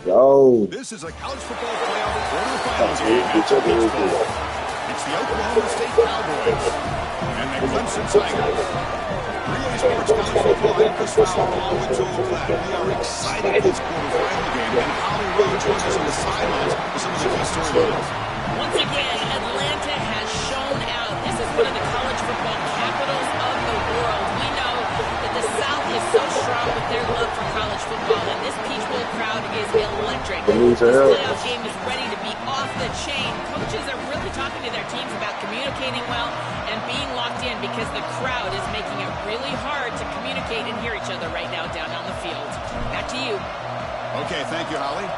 Go. This is a college football playoff quarterfinal game at Pittsburgh. It's the Oklahoma State Cowboys and the Clemson Tigers. Relay Sports College Football, I'm Chris Fowler along with Joel Platt. We are excited for this quarterfinal game, and Holly Rowe joins us on the sidelines with some of the key storylines. Once again, Atlanta has shown out. This is one of the college football capitals of the world. We know that the South is so strong with their love for college football, and this Peach Bowl crowd is electric. This playoff game is ready to be off the chain. Coaches are really talking to their teams about communicating well and being locked in because the crowd is making it really hard to communicate and hear each other right now down on the field. Back to you. Okay, thank you, Holly.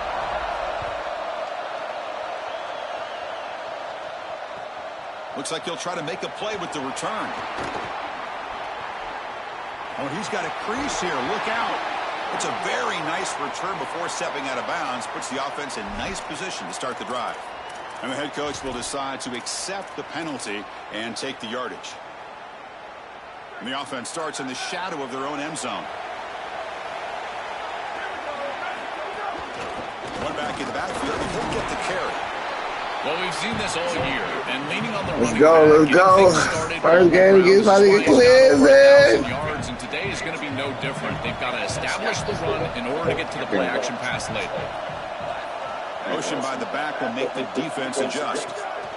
Looks like he'll try to make a play with the return. Oh, he's got a crease here. Look out. It's a very nice return before stepping out of bounds. Puts the offense in nice position to start the drive. And the head coach will decide to accept the penalty and take the yardage. And the offense starts in the shadow of their own end zone. One back in the backfield, and he'll get the carry. Well, we've seen this all year, and leaning on the running back. Let's go. First game against Clemson. Yards, and today is going to be no different. They've got to establish the run in order to get to the play-action pass later. Motion by the back will make the defense adjust.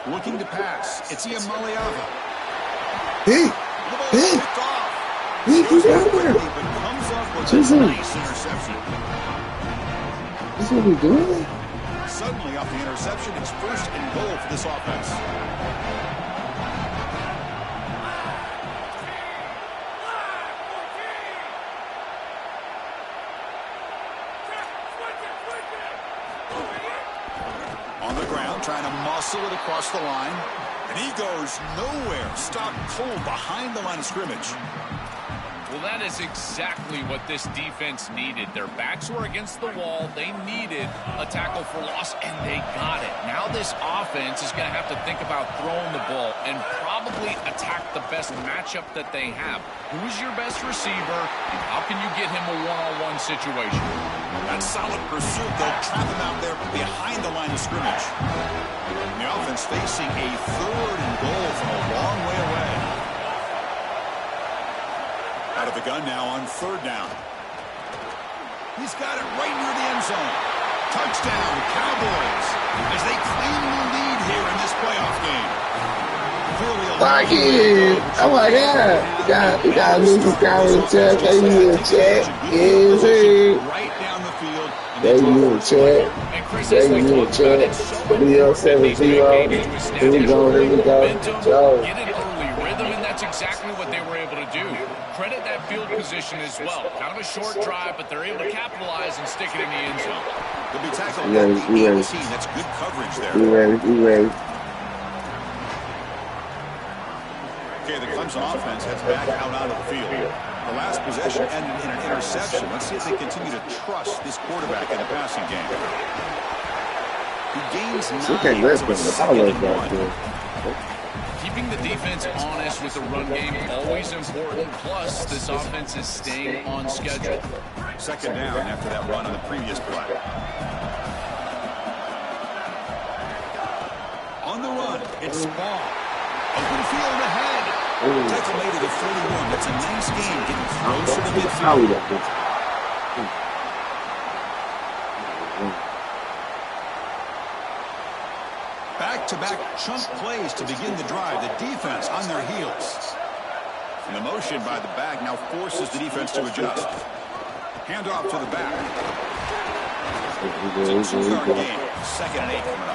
Looking to pass. It's Iamaleava. Hey. Who's out there? Comes up with a nice interception. This is what we're doing? Suddenly, off the interception, it's first and goal for this offense. On the ground, trying to muscle it across the line. And he goes nowhere. Stop cold behind the line of scrimmage. Well, that is exactly what this defense needed. Their backs were against the wall. They needed a tackle for loss, and they got it. Now this offense is going to have to think about throwing the ball and probably attack the best matchup that they have. Who's your best receiver, and how can you get him a one-on-one situation? That solid pursuit. They'll trap him out there behind the line of scrimmage. And the offense facing a third and goal from a long way away. Out of the gun now on third down. He's got it right near the end zone. Touchdown, Cowboys, as they claim the lead here in this playoff game. Fuck it. Oh my God. You got to lose the counter check. They need a check. Yes, sir. Right down the field. They need a check. They need a check. BL70. Here we go. Joe. Get an early rhythm, and that's exactly what they were able to do. Credit that field position as well. Kind of a short drive, but they're able to capitalize and stick it in the end zone. They'll be tackled. We ready. That's good coverage there. We ready. Okay, the Clemson offense heads back out onto the field. The last possession ended in an interception. Let's see if they continue to trust this quarterback in the passing game. He gains 9. Keeping the defense honest with the run game, always important. Plus, this offense is staying on schedule. Second down after that run on the previous play. On the run, it's Ball. Open field ahead. Tackle made it at 41. That's a nice game, getting close to the midfield. Back-to-back chunk plays to begin the drive. The defense on their heels. And the motion by the back now forces the defense to adjust. Hand off to the back. It's a 2-yard gain. 2nd and 8 coming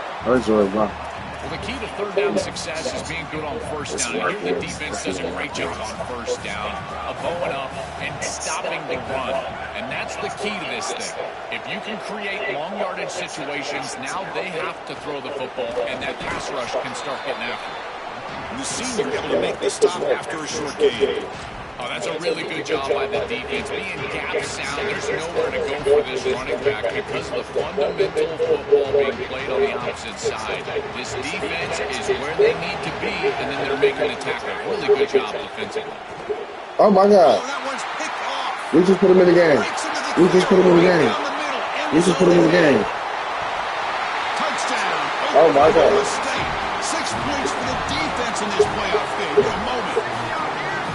up. Well, the key to third down success is being good on first down. And here the defense does a great job on first down, bowing up and stopping the run. And that's the key to this thing. If you can create long yardage situations, now they have to throw the football, and that pass rush can start getting after it. And the senior able to make the stop after a short gain. Oh, that's a really good job by the defense. Being gap sound, there's nowhere to go for this running back because of the fundamental football being played on the opposite side. This defense is where they need to be, and then they're making the tackle. Really good job defensively. Oh, my God. Oh, that one's picked off. We just put him in the game. We just put him in the game. This is put him in the game. Touchdown. Oh, my God. Oklahoma State. 6 points for the defense in this playoff game. What a moment.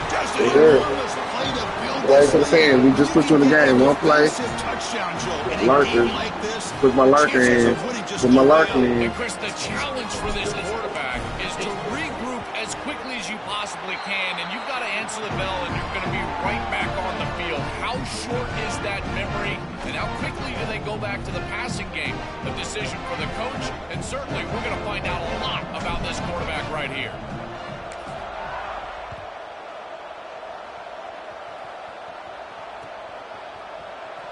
Just an enormous play to build Like this I'm saying, we just put you in the game. One play. Touchdown, Joe. In a Lurker. game like this, Put my lurker in. Put my lurker in. And Chris, the challenge for this quarterback is to regroup as quickly as you possibly can, and you've got to answer the bell, and you're going to be right back on the field. How short is that memory, and how quickly do they go back to the passing game? A decision for the coach, and certainly we're going to find out a lot about this quarterback right here.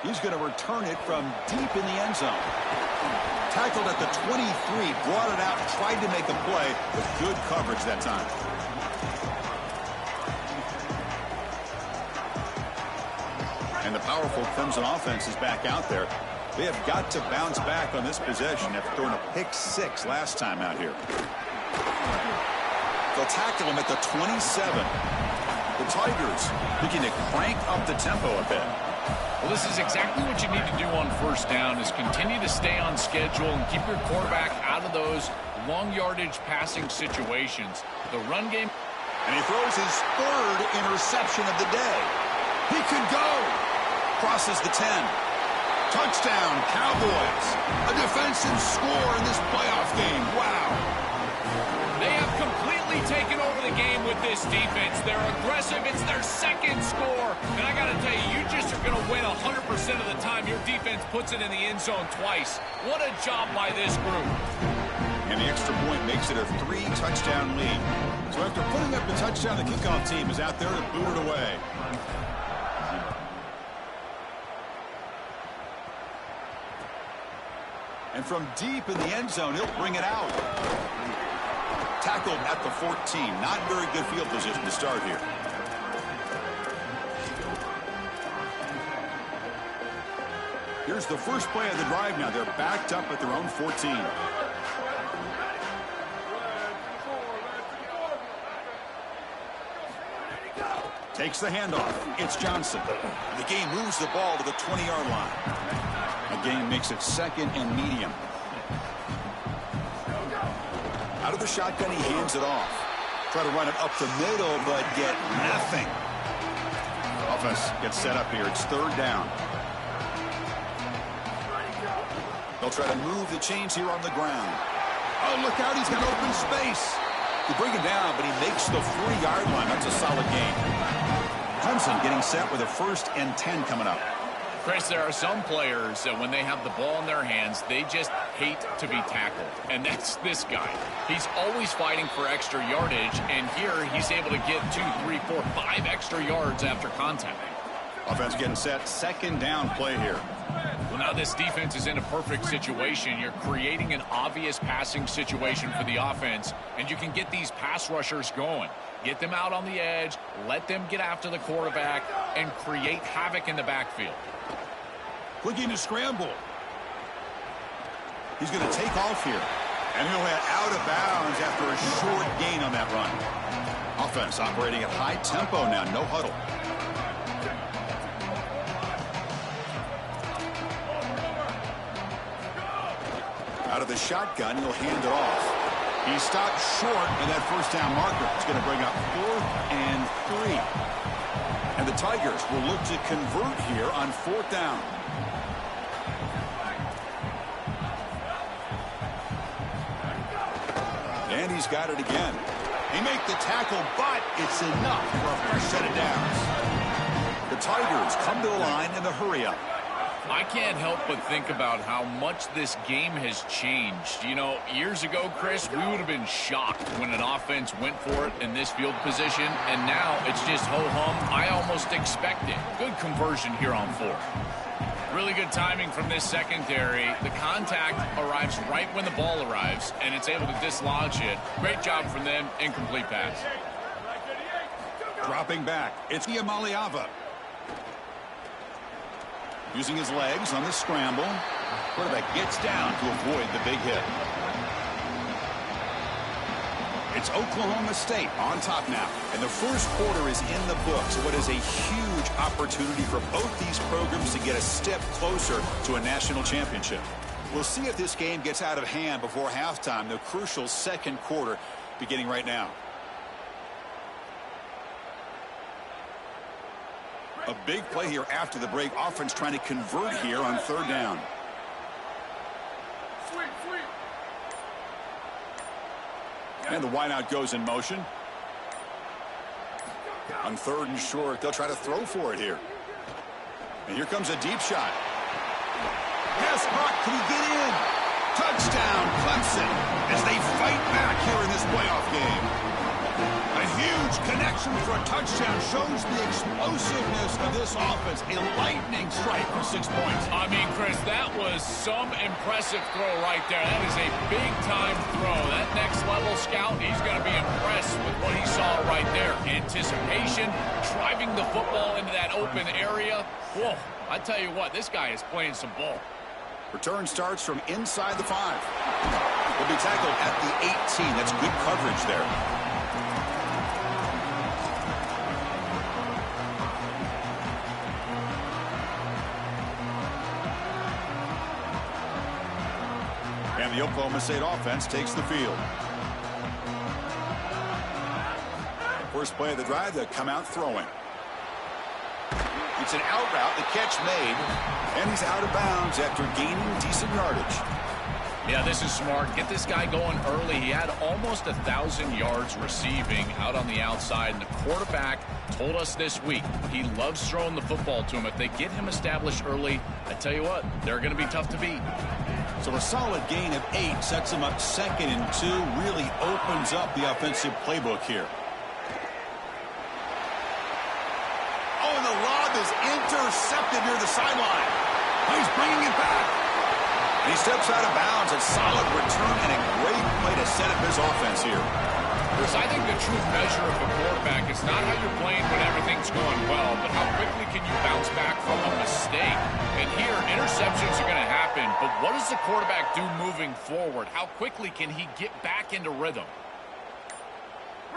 He's going to return it from deep in the end zone. Tackled at the 23, brought it out, tried to make a play with good coverage that time. And the powerful Clemson offense is back out there. They have got to bounce back on this possession after throwing a pick-6 last time out here. They'll tackle him at the 27. The Tigers looking to crank up the tempo a bit. Well, this is exactly what you need to do on first down, is continue to stay on schedule and keep your quarterback out of those long yardage passing situations. The run game. And he throws his 3rd interception of the day. He could go. Crosses the 10. Touchdown, Cowboys. A defensive score in this playoff game. Wow. They have completely taken over the game with this defense. They're aggressive. It's their 2nd score. And I got to tell you, you just are going to win 100% of the time your defense puts it in the end zone twice. What a job by this group. And the extra point makes it a 3-touchdown lead. So after putting up the touchdown, the kickoff team is out there to boot it away. And from deep in the end zone, he'll bring it out. Tackled at the 14. Not very good field position to start here. Here's the first play of the drive now. They're backed up at their own 14. Takes the handoff. It's Johnson. The game moves the ball to the 20-yard line. The game makes it 2nd and medium. Out of the shotgun, he hands it off. Try to run it up the middle, but get nothing. Offense gets set up here. It's 3rd down. They'll try to move the chains here on the ground. Oh, look out. He's got open space. They bring him down, but he makes the 40-yard line. That's a solid game. Clemson getting set with a 1st and 10 coming up. Chris, there are some players that when they have the ball in their hands, they just hate to be tackled. And that's this guy. He's always fighting for extra yardage, and here he's able to get 2, 3, 4, 5 extra yards after contact. Offense getting set. 2nd down play here. Well, now this defense is in a perfect situation. You're creating an obvious passing situation for the offense, and you can get these pass rushers going. Get them out on the edge, let them get after the quarterback, and create havoc in the backfield. Looking to scramble. He's going to take off here. And he'll head out of bounds after a short gain on that run. Offense operating at high tempo now. No huddle. Out of the shotgun, he'll hand it off. He stopped short in that 1st down marker. It's going to bring up 4th and 3. And the Tigers will look to convert here on 4th down. And he's got it again. He make the tackle, but it's enough for a fresh set of downs. The Tigers come to the line in the hurry-up. I can't help but think about how much this game has changed. You know, years ago, Chris, we would have been shocked when an offense went for it in this field position, and now it's just ho-hum. I almost expect it. Good conversion here on 4th. Really good timing from this secondary. The contact arrives right when the ball arrives, and it's able to dislodge it. Great job from them. Incomplete pass. Dropping back. It's Iamaleava. Using his legs on the scramble. Quarterback gets down to avoid the big hit. It's It's Oklahoma State on top now. And the first quarter is in the books. What is a huge opportunity for both these programs to get a step closer to a national championship. We'll see if this game gets out of hand before halftime, the crucial second quarter beginning right now. A big play here after the break. Offense trying to convert here on third down. And the wideout goes in motion. On third and short, they'll try to throw for it here. And here comes a deep shot. Pass caught. Can he get in? Touchdown, Clemson, as they fight back here in this playoff game. A huge connection for a touchdown shows the explosiveness of this offense. A lightning strike for 6 points. I mean, Chris, that was some impressive throw right there. That is a big-time throw. That next-level scout, he's going to be impressed with what he saw right there. Anticipation, driving the football into that open area. Whoa, I tell you what, this guy is playing some ball. Return starts from inside the 5. Will be tackled at the 18. That's good coverage there. And the Oklahoma State offense takes the field. First play of the drive, they come out throwing. It's an out route, the catch made, and he's out of bounds after gaining decent yardage. Yeah, this is smart. Get this guy going early. He had almost 1,000 yards receiving out on the outside, and the quarterback told us this week he loves throwing the football to him. If they get him established early, I tell you what, they're going to be tough to beat. So a solid gain of 8 sets him up 2nd and 2, really opens up the offensive playbook here. Oh, and the lob is intercepted near the sideline. Oh, he's bringing it back. And he steps out of bounds. A solid return and a great play to set up his offense here. Chris, I think the true measure of a quarterback is not how you're playing when everything's going well, but how quickly can you bounce back from a mistake. And here, interceptions are going to happen, but what does the quarterback do moving forward? How quickly can he get back into rhythm?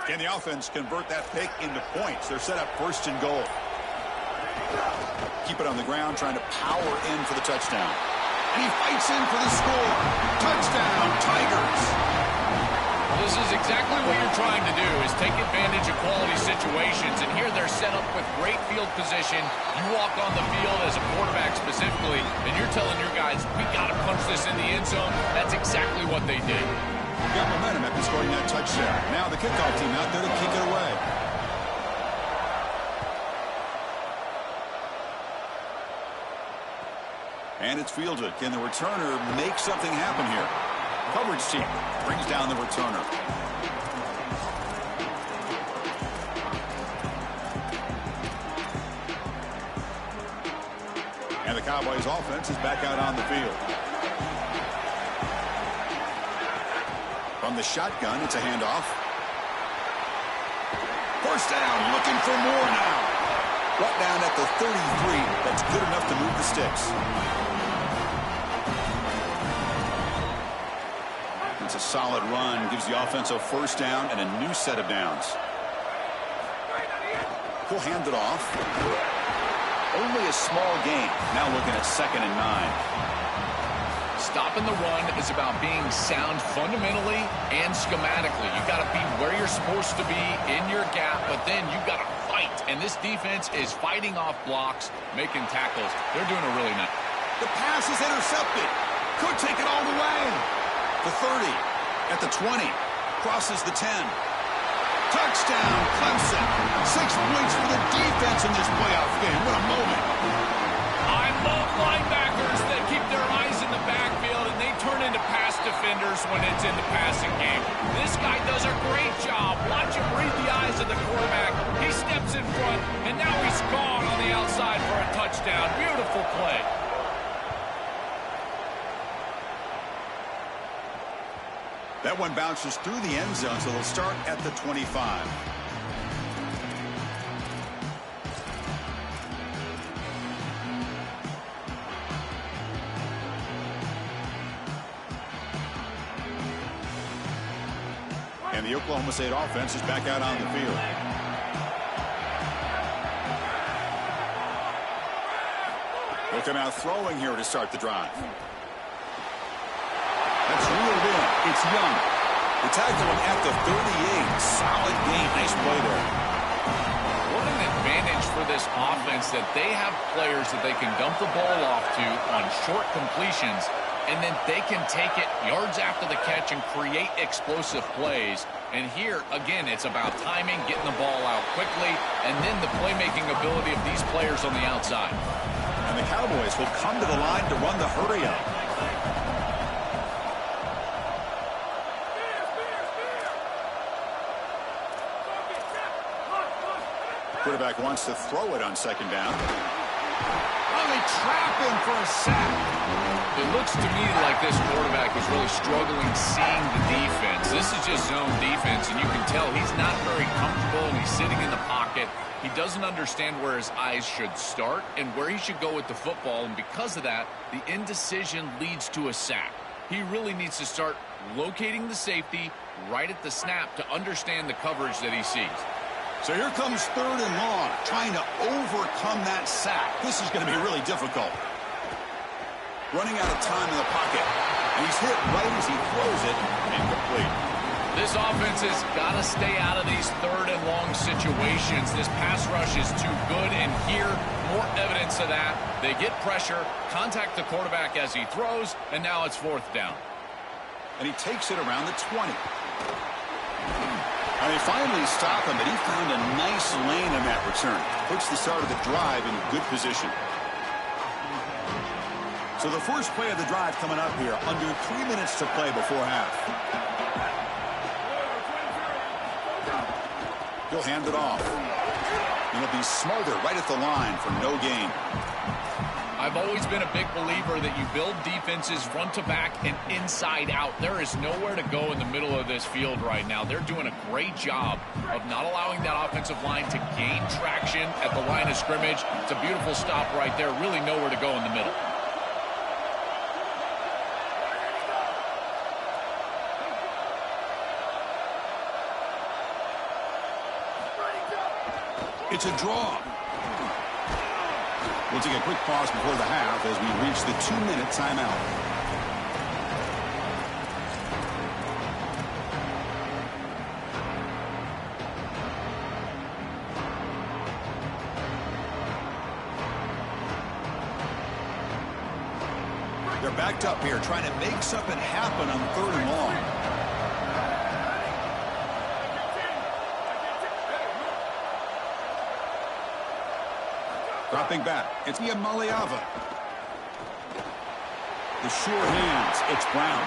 Can the offense convert that pick into points? They're set up 1st and goal. Keep it on the ground, trying to power in for the touchdown. And he fights in for the score. Touchdown, Tigers. This is exactly what you're trying to do, is take advantage of quality situations. And here they're set up with great field position. You walk on the field as a quarterback specifically, and you're telling your guys, we got to punch this in the end zone. That's exactly what they did. Got momentum after scoring that touchdown. Now the kickoff team out there to kick it away. And it's fielded. Can the returner make something happen here? Coverage team brings down the returner. And the Cowboys offense is back out on the field. From the shotgun, it's a handoff. First down, looking for more now. Brought down at the 33. That's good enough to move the sticks. It's a solid run, gives the offense a first down and a new set of downs. He'll hand it off. Only a small gain. Now looking at 2nd and 9. Stopping the run is about being sound fundamentally and schematically. You got to be where you're supposed to be in your gap, but then you got to fight. And this defense is fighting off blocks, making tackles. They're doing a really nice. The pass is intercepted. Could take it all the way. The 30, at the 20, crosses the 10. Touchdown, Clemson. 6 points for the defense in this playoff game. What a moment. I love linebackers that keep their eyes in the backfield, and they turn into pass defenders when it's in the passing game. This guy does a great job. Watch him read the eyes of the quarterback. He steps in front, and now he's gone on the outside for a touchdown. Beautiful play. That one bounces through the end zone, so they'll start at the 25. And the Oklahoma State offense is back out on the field. They'll come out throwing here to start the drive. That's reeled in. It's Young. They tackle him at the 38. Solid game. Nice play there. What an advantage for this offense that they have players that they can dump the ball off to on short completions, and then they can take it yards after the catch and create explosive plays. And here, again, it's about timing, getting the ball out quickly, and then the playmaking ability of these players on the outside. And the Cowboys will come to the line to run the hurry up. Quarterback wants to throw it on second down. Oh, they trap him for a sack. It looks to me like this quarterback is really struggling seeing the defense. This is just zone defense, and you can tell he's not very comfortable, and he's sitting in the pocket. He doesn't understand where his eyes should start and where he should go with the football, and because of that, the indecision leads to a sack. He really needs to start locating the safety right at the snap to understand the coverage that he sees. So here comes 3rd and long, trying to overcome that sack. This is going to be really difficult. Running out of time in the pocket. And he's hit right as he throws it. Incomplete. This offense has got to stay out of these 3rd and long situations. This pass rush is too good, and here, more evidence of that. They get pressure, contact the quarterback as he throws, and now it's 4th down. And he takes it around the 20. And they finally stop him, but he found a nice lane in that return. Puts the start of the drive in good position. So the first play of the drive coming up here, under 3 minutes to play before half. He'll hand it off. And he'll be smarter right at the line for no gain. I've always been a big believer that you build defenses front to back and inside out. There is nowhere to go in the middle of this field right now. They're doing a great job of not allowing that offensive line to gain traction at the line of scrimmage. It's a beautiful stop right there. Really nowhere to go in the middle. It's a draw. We'll take a quick pause before the half as we reach the 2-minute timeout. They're backed up here trying to make something happen on 3rd and long. Dropping back, it's Maliava. The sure hands, it's Brown.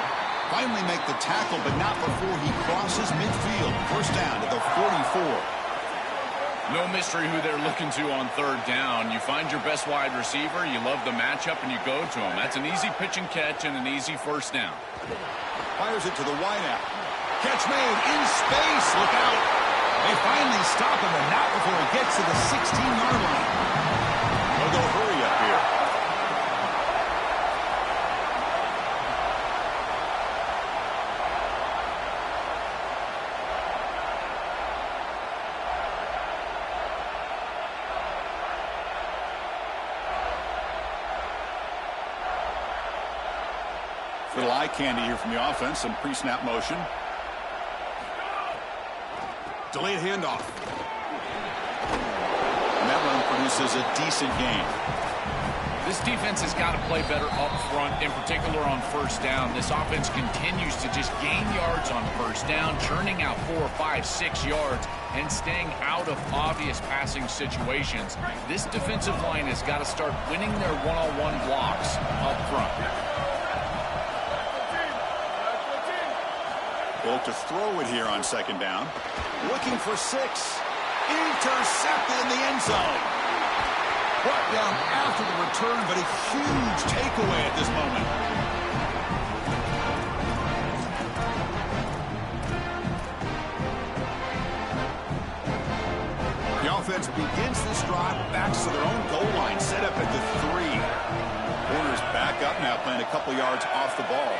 Finally make the tackle, but not before he crosses midfield. First down to the 44. No mystery who they're looking to on 3rd down. You find your best wide receiver, you love the matchup, and you go to him. That's an easy pitch and catch and an easy first down. Fires it to the wideout. Catch made in space. Look out. They finally stop him, and not before he gets to the 16-yard line. They'll go hurry up here. Little eye candy here from the offense. Some pre-snap motion. Delayed handoff. And that one produces a decent gain. This defense has got to play better up front, in particular on 1st down. This offense continues to just gain yards on 1st down, churning out 4, 5, 6 yards, and staying out of obvious passing situations. This defensive line has got to start winning their one-on-one blocks up front. They look to throw it here on 2nd down. Looking for 6. Intercepted in the end zone. Brought down after the return, but a huge takeaway at this moment. The offense begins this drive, backs to their own goal line, set up at the 3. Corners back up now, playing a couple yards off the ball.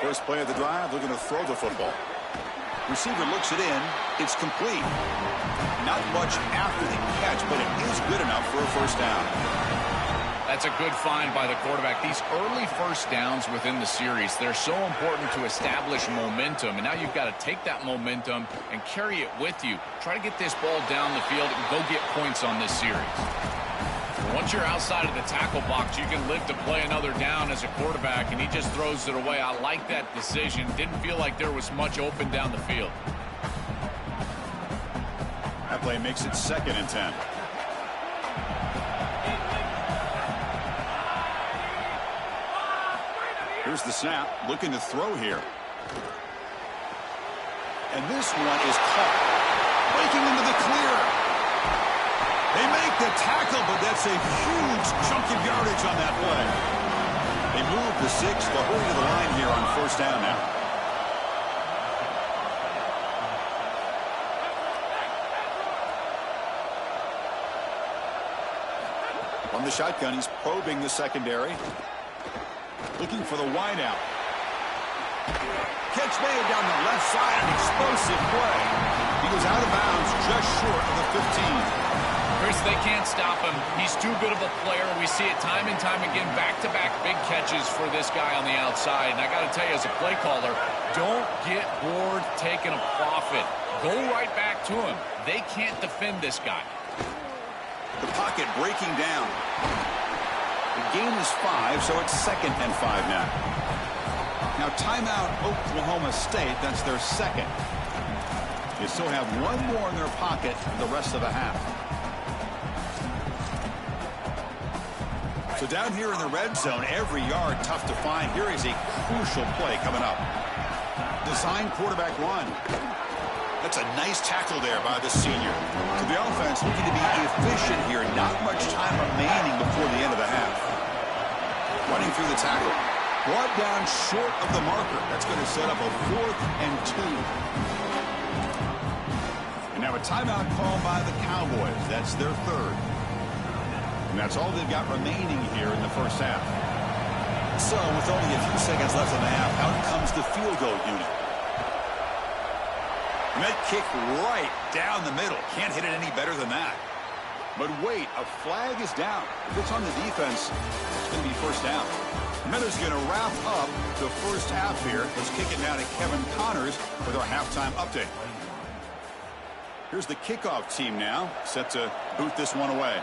First play of the drive, looking to throw the football. Receiver looks it in. It's complete. Not much after the catch, but it is good enough for a first down. That's a good find by the quarterback. These early first downs within the series, they're so important to establish momentum. And now you've got to take that momentum and carry it with you. Try to get this ball down the field and go get points on this series. Once you're outside of the tackle box, you can live to play another down as a quarterback, and he just throws it away. I like that decision. Didn't feel like there was much open down the field. That play makes it 2nd and 10. Here's the snap, looking to throw here. And this one is caught. Breaking into the clear. They make the tackle, but that's a huge chunk of yardage on that play. They move the 6. They'll hurry to the line here on first down now. From the shotgun, he's probing the secondary. Looking for the wideout. Catch made down the left side, an explosive play. He was out of bounds just short of the 15. Chris, they can't stop him. He's too good of a player. We see it time and time again, back-to-back big catches for this guy on the outside. And I got to tell you, as a play caller, don't get bored taking a profit. Go right back to him. They can't defend this guy. The pocket breaking down. The gain is 5, so it's 2nd and 5 now. Now timeout Oklahoma State. That's their 2nd. They still have one more in their pocket the rest of the half. So down here in the red zone, every yard tough to find. Here is a crucial play coming up. Design quarterback run. That's a nice tackle there by the senior. So the offense looking to be efficient here. Not much time remaining before the end of the half. Running through the tackle. Brought down short of the marker. That's going to set up a 4th and 2. And now a timeout call by the Cowboys. That's their 3rd. And that's all they've got remaining here in the first half. So with only a few seconds left in the half, out comes the field goal unit. And that kick right down the middle. Can't hit it any better than that. But wait, a flag is down. If it's on the defense, it's going to be first down. And that is going to wrap up the first half here. Let's kick it now to Kevin Connors with our halftime update. Here's the kickoff team now, set to boot this one away.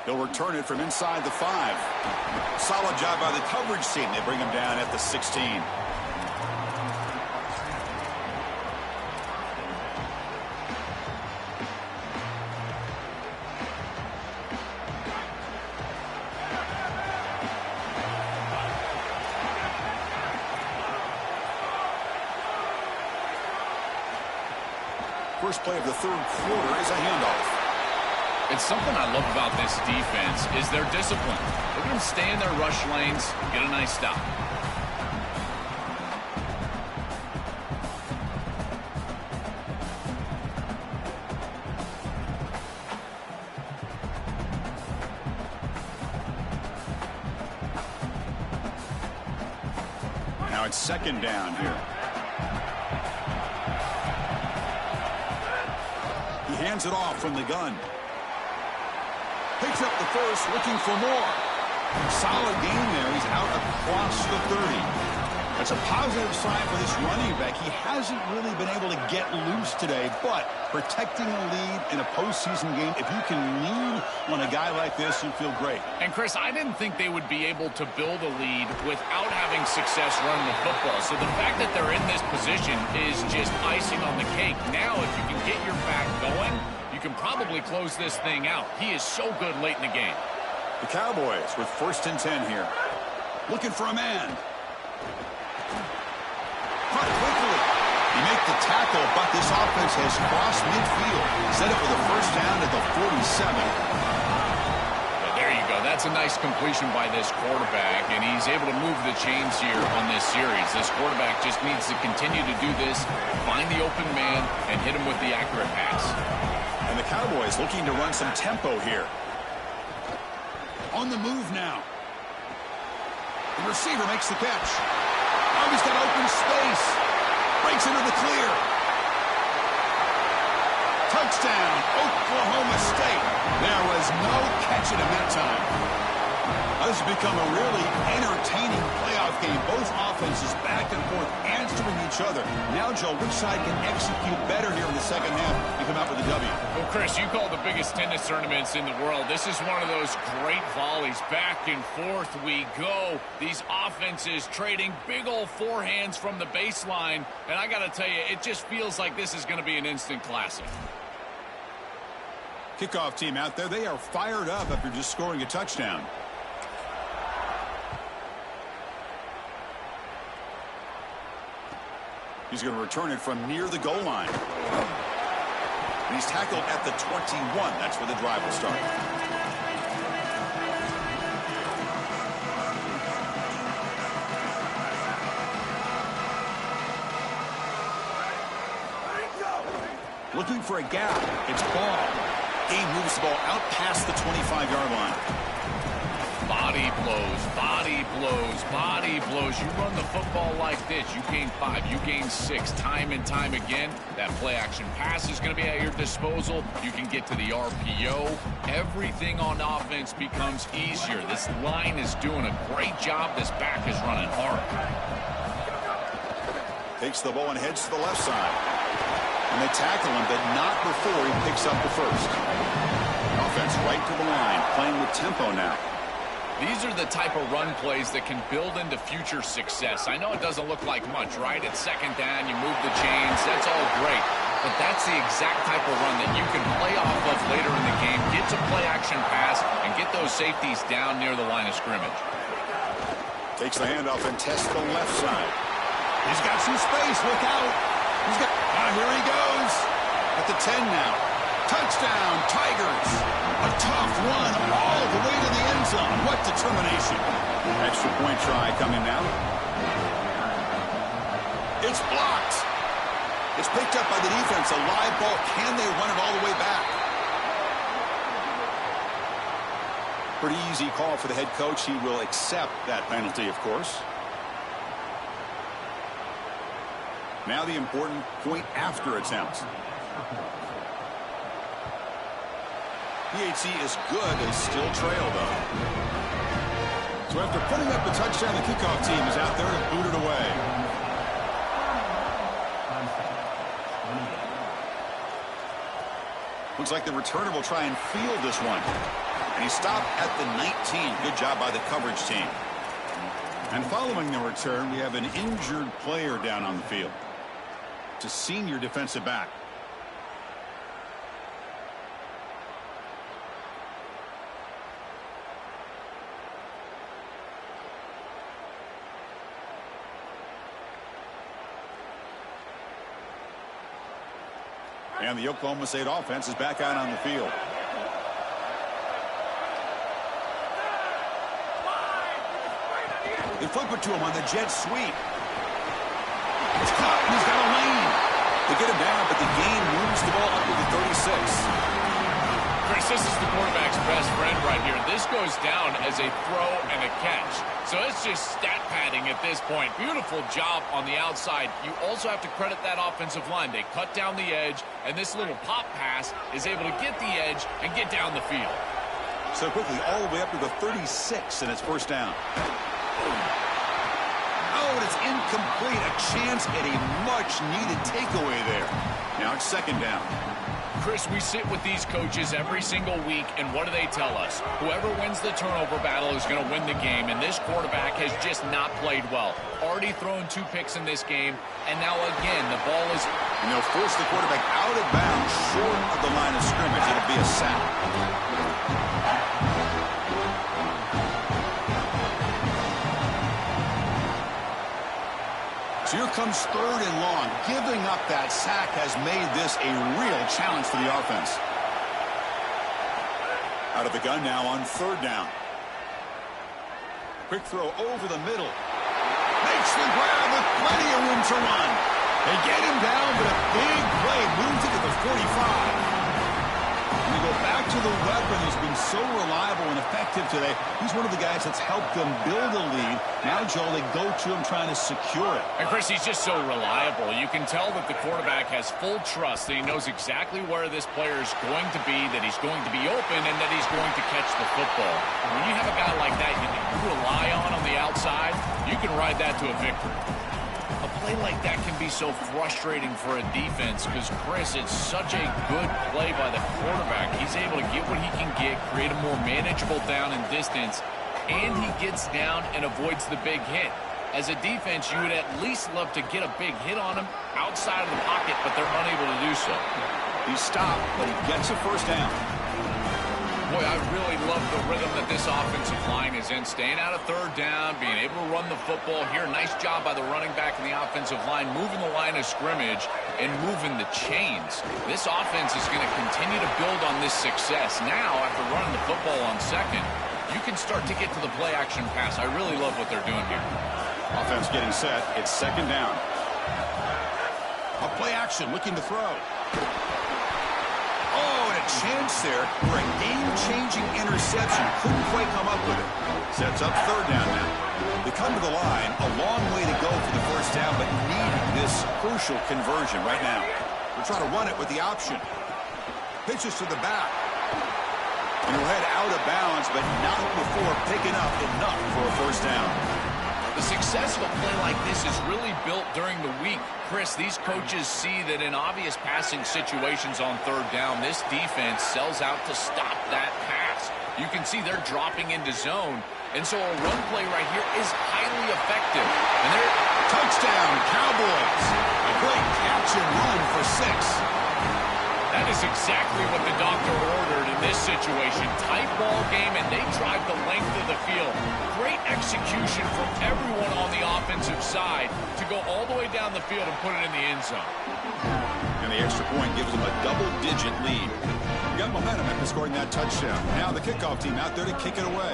They'll return it from inside the 5. Solid job by the coverage team. They bring him down at the 16. First play of the 3rd quarter is a handoff. It's something I love about this defense is their discipline. They're going to stay in their rush lanes, get a nice stop. Now it's 2nd down here. He hands it off from the gun. Picks up the first, looking for more. Solid game there. He's out across the 30. That's a positive sign for this running back. He hasn't really been able to get loose today, but protecting a lead in a postseason game, if you can lean on a guy like this, you feel great. And, Chris, I didn't think they would be able to build a lead without having success running the football. So the fact that they're in this position is just icing on the cake. Now, if you can get your back going, you can probably close this thing out. He is so good late in the game. The Cowboys with 1st and 10 here. Looking for a man. Cut quickly. He makes the tackle, but this offense has crossed midfield. Set up with a first down at the 47. There you go. That's a nice completion by this quarterback, and he's able to move the chains here on this series. This quarterback just needs to continue to do this, find the open man, and hit him with the accurate pass. And the Cowboys looking to run some tempo here. On the move now. The receiver makes the catch. Oh, he's got open space. Breaks into the clear. Touchdown, Oklahoma State. There was no catching him that time. This has become a really entertaining playoff game. Both offenses back and forth answering each other. Now, Joe, which side can execute better here in the second half and come out with a W? Well, Chris, you call the biggest tennis tournaments in the world. This is one of those great volleys. Back and forth we go. These offenses trading big old forehands from the baseline. And I got to tell you, it just feels like this is going to be an instant classic. Kickoff team out there. They are fired up after just scoring a touchdown. He's going to return it from near the goal line. And he's tackled at the 21. That's where the drive will start. Looking for a gap. It's ball. Game moves the ball out past the 25-yard line. Body blows, body blows, body blows. You run the football like this, you gain 5, you gain 6, time and time again. That play-action pass is going to be at your disposal. You can get to the RPO. Everything on offense becomes easier. This line is doing a great job. This back is running hard. Takes the ball and heads to the left side. And they tackle him, but not before he picks up the first. Offense right to the line, playing with tempo now. These are the type of run plays that can build into future success. I know it doesn't look like much, right? It's second down, you move the chains, that's all great. But that's the exact type of run that you can play off of later in the game, get to play-action pass, and get those safeties down near the line of scrimmage. Takes the handoff and tests the left side. He's got some space, look out. He's got, here he goes. At the 10 now. Touchdown, Tigers. A tough run all the way to the end zone. What determination. Extra point try coming now. It's blocked. It's picked up by the defense. A live ball. Can they run it all the way back? Pretty easy call for the head coach. He will accept that penalty, of course. Now the important point after attempt. PHC is good. They still trail, though. So after putting up the touchdown, the kickoff team is out there to boot it away. Looks like the returner will try and field this one. And he stopped at the 19. Good job by the coverage team. And following the return, we have an injured player down on the field. It's a senior defensive back. And the Oklahoma State offense is back out on the field. They flip it to him on the jet sweep. It's caught, and he's got a lane. They get him down, but the gain moves the ball up to the 36. Chris, this is the quarterback's best friend right here. This goes down as a throw and a catch. So it's just stat padding at this point. Beautiful job on the outside. You also have to credit that offensive line. They cut down the edge, and this little pop pass is able to get the edge and get down the field. So quickly, all the way up to the 36, and it's first down. Oh, and it's incomplete. A chance at a much-needed takeaway there. Now it's second down. Chris, we sit with these coaches every single week, and what do they tell us? Whoever wins the turnover battle is going to win the game, and this quarterback has just not played well. Already thrown 2 picks in this game, and now again, the ball is... And they'll force the quarterback out of bounds short of the line of scrimmage. It'll be a sack. Here comes third and long. Giving up that sack has made this a real challenge for the offense. Out of the gun now on third down. Quick throw over the middle. Makes the grab with plenty of room to run. They get him down, but a big play moves it to the 45. And the go back to the weapon who's been so reliable and effective today. He's one of the guys that's helped them build a lead. Now, Joel, they go to him trying to secure it. And, Chris, he's just so reliable. You can tell that the quarterback has full trust that he knows exactly where this player is going to be, that he's going to be open, and that he's going to catch the football. When you have a guy like that you rely on the outside, you can ride that to a victory. A play like that can be so frustrating for a defense because, Chris, it's such a good play by the quarterback. He's able to get what he can get, create a more manageable down and distance, and he gets down and avoids the big hit. As a defense, you would at least love to get a big hit on him outside of the pocket, but they're unable to do so. He stopped, but he gets a first down. Boy, I really love the rhythm that this offensive line is in. Staying out of third down, being able to run the football here. Nice job by the running back and the offensive line, moving the line of scrimmage and moving the chains. This offense is going to continue to build on this success. Now, after running the football on second, you can start to get to the play-action pass. I really love what they're doing here. Offense getting set. It's second down. A play action looking to throw. Oh, and a chance there for a game-changing interception. Couldn't quite come up with it. Sets up third down now. They come to the line. A long way to go for the first down, but needing this crucial conversion right now. We're trying to run it with the option. Pitches to the back. And he'll head out of bounds, but not before picking up enough for a first down. The success of a play like this is really built during the week. Chris, these coaches see that in obvious passing situations on third down, this defense sells out to stop that pass. You can see they're dropping into zone, and so a run play right here is highly effective. And they're touchdown, Cowboys. A great catch and run for 6. That is exactly what the doctor ordered in this situation. Tight ball game, and they drive the length of the field. Great execution from everyone on the offensive side to go all the way down the field and put it in the end zone. And the extra point gives them a double-digit lead. You got momentum after scoring that touchdown. Now the kickoff team out there to kick it away.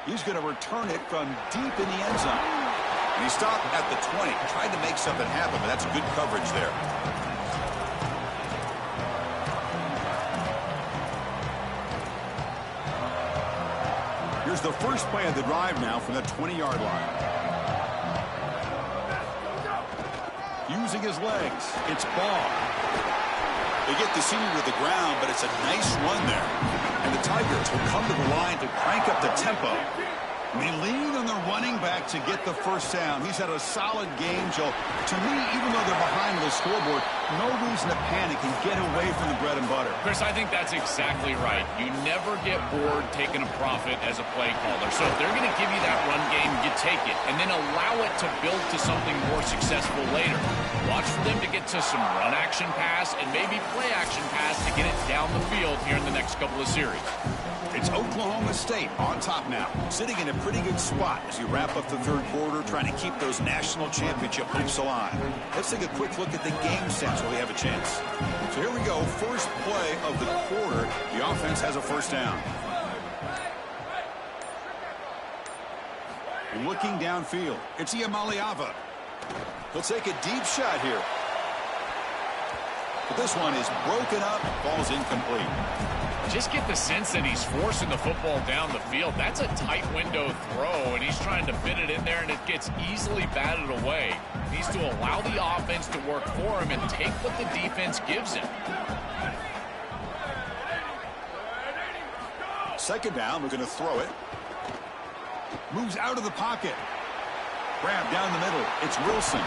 He's going to return it from deep in the end zone. And he stopped at the 20, tried to make something happen, but that's good coverage there. Here's the first play of the drive now from the 20-yard line. Using his legs, it's Ball. They get the senior to the ground, but it's a nice run there. And the Tigers will come to the line to crank up the tempo. They lean on the running back to get the first down. He's had a solid game, Joe. To me, even though they're behind the scoreboard, no reason to panic and get away from the bread and butter. Chris, I think that's exactly right. You never get bored taking a profit as a play caller. So if they're going to give you that run game, you take it. And then allow it to build to something more successful later. Watch for them to get to some run-action pass and maybe play-action pass to get it down the field here in the next couple of series. It's Oklahoma State on top now, sitting in a pretty good spot as you wrap up the third quarter, trying to keep those national championship hopes alive. Let's take a quick look at the game sense while we have a chance. So here we go, first play of the quarter. The offense has a first down. Looking downfield, it's Iamaleava. He'll take a deep shot here. But this one is broken up and falls incomplete. Just get the sense that he's forcing the football down the field. That's a tight window throw, and he's trying to fit it in there, and it gets easily batted away. He needs to allow the offense to work for him and take what the defense gives him. Second down, we're going to throw it. Moves out of the pocket. Grab down the middle. It's Wilson.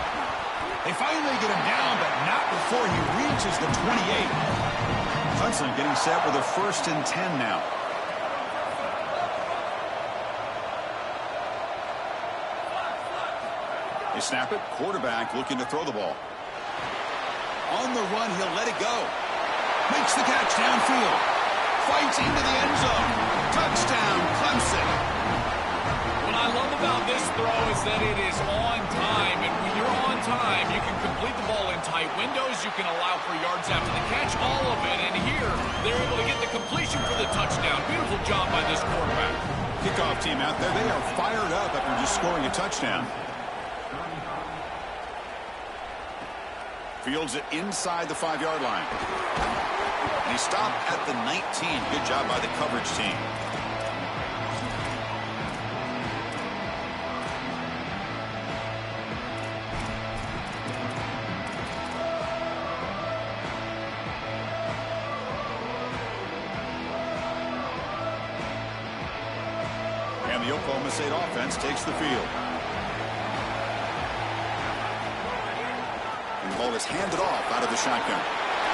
They finally get him down, but not before he reaches the 28. Clemson getting set with a 1st and 10 now. They snap it. Quarterback looking to throw the ball. On the run, he'll let it go. Makes the catch downfield. Fights into the end zone. Touchdown, Clemson. What I love about this throw is that it is on time, and when you're on time, you can complete the ball in tight windows, you can allow for yards after the catch, all of it, and here, they're able to get the completion for the touchdown. Beautiful job by this quarterback. Kickoff team out there, they are fired up after just scoring a touchdown. Fields it inside the 5-yard line. And he stopped at the 19. Good job by the coverage team. And the Oklahoma State offense takes the field. And the ball is handed off out of the shotgun.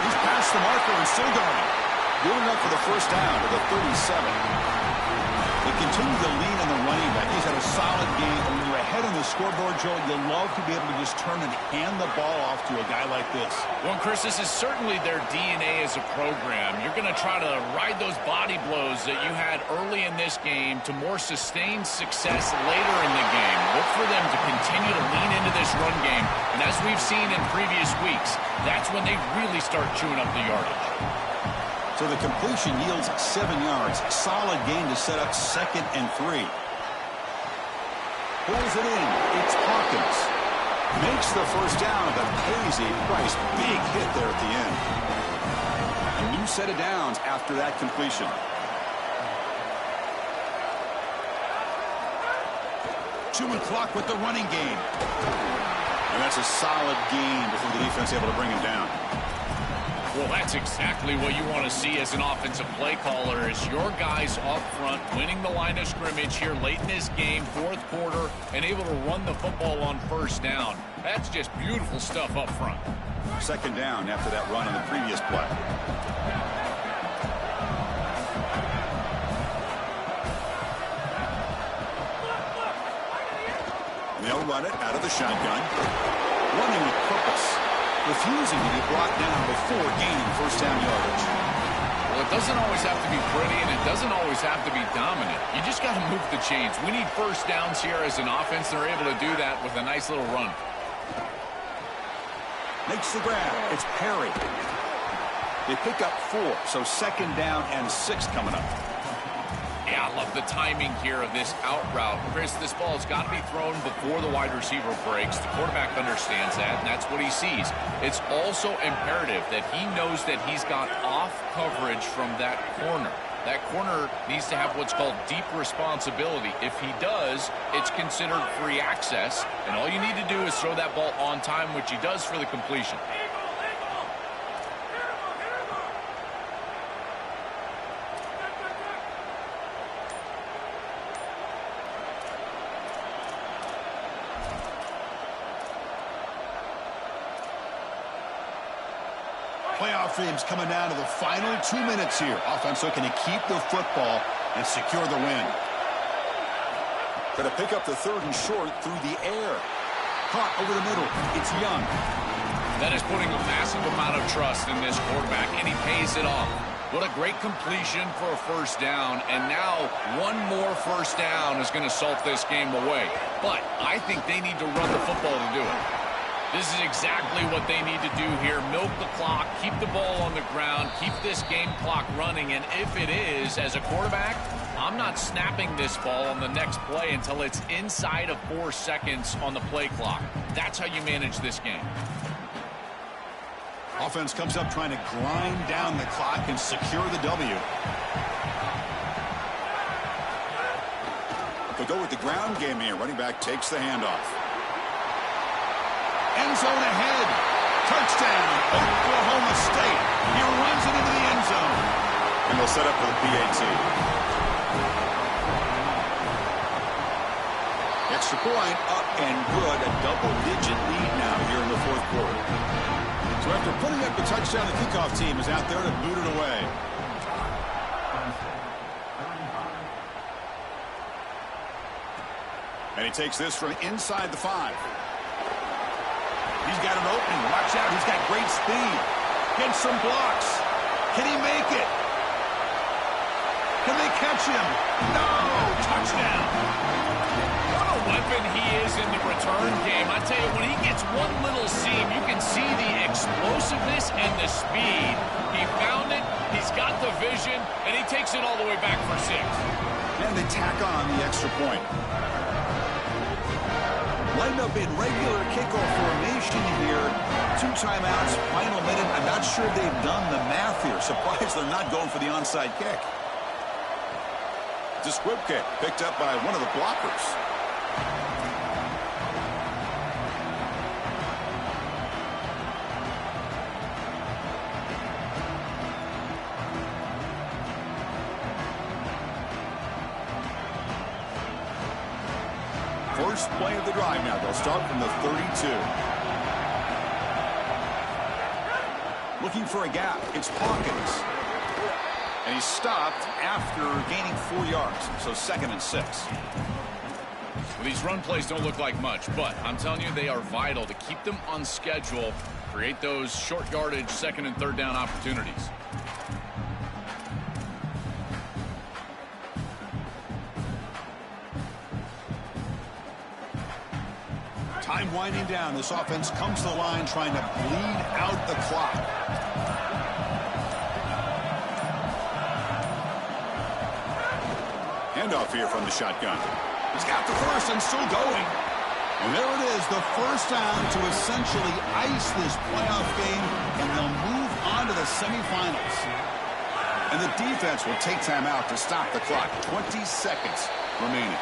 He's past the marker and still going. Good enough for the first down to the 37. They continue to lean on the running back. He's had a solid game. And when you're ahead on the scoreboard, Joe, you love to be able to just turn and hand the ball off to a guy like this. Well, Chris, this is certainly their DNA as a program. You're going to try to ride those body blows that you had early in this game to more sustained success later in the game. Look for them to continue to lean into this run game. And as we've seen in previous weeks, that's when they really start chewing up the yardage. So the completion yields 7 yards. Solid gain to set up 2nd and 3. Pulls it in. It's Hawkins. Makes the first down, but pays a price. Big hit there at the end. A new set of downs after that completion. Chewing clock with the running game. And that's a solid gain before the defense able to bring him down. Well, that's exactly what you want to see as an offensive play caller, is your guys up front winning the line of scrimmage here late in this game, 4th quarter, and able to run the football on first down. That's just beautiful stuff up front. 2nd down after that run on the previous play. And they'll run it out of the shotgun. Running with purpose. Refusing to be brought down before gaining first down yardage. Well, it doesn't always have to be pretty, and it doesn't always have to be dominant. You just got to move the chains. We need first downs here as an offense. They're able to do that with a nice little run. Makes the grab. It's Perry. They pick up 4, so 2nd down and 6 coming up. Yeah, I love the timing here of this out route. Chris, this ball has got to be thrown before the wide receiver breaks. The quarterback understands that, and that's what he sees. It's also imperative that he knows that he's got off coverage from that corner. That corner needs to have what's called deep responsibility. If he does, it's considered free access, and all you need to do is throw that ball on time, which he does for the completion. Playoff games coming down to the final 2 minutes here. Offense looking to keep the football and secure the win. Going to pick up the 3rd and short through the air. Caught over the middle. It's Young. That is putting a massive amount of trust in this quarterback, and he pays it off. What a great completion for a first down, and now one more first down is going to salt this game away. But I think they need to run the football to do it. This is exactly what they need to do here. Milk the clock, keep the ball on the ground, keep this game clock running. And if it is, as a quarterback, I'm not snapping this ball on the next play until it's inside of 4 seconds on the play clock. That's how you manage this game. Offense comes up trying to grind down the clock and secure the W. They'll go with the ground game here. Running back takes the handoff. End zone ahead. Touchdown, Oklahoma State. He runs it into the end zone. And they'll set up for the PAT. Extra point up and good. A double-digit lead now here in the 4th quarter. So after putting up the touchdown, the kickoff team is out there to boot it away. And he takes this from inside the 5. He's got an opening. Watch out. He's got great speed. Gets some blocks. Can he make it? Can they catch him? No! Touchdown! What a weapon he is in the return game. I tell you, when he gets one little seam, you can see the explosiveness and the speed. He found it. He's got the vision, and he takes it all the way back for 6. And they tack on the extra point. Lined up in regular kickoff formation here. 2 timeouts, final minute. I'm not sure they've done the math here. Surprised they're not going for the onside kick. It's a squib kick picked up by one of the blockers. First play of the drive now. They'll start from the 32. Looking for a gap. It's Hawkins. And he's stopped after gaining 4 yards. So 2nd and 6. Well, these run plays don't look like much, but I'm telling you, they are vital to keep them on schedule, create those short yardage 2nd and 3rd down opportunities. Time winding down. This offense comes to the line trying to bleed out the clock. Handoff here from the shotgun. He's got the first and still going. And there it is, the first down to essentially ice this playoff game, and they'll move on to the semifinals. And the defense will take time out to stop the clock. 20 seconds remaining.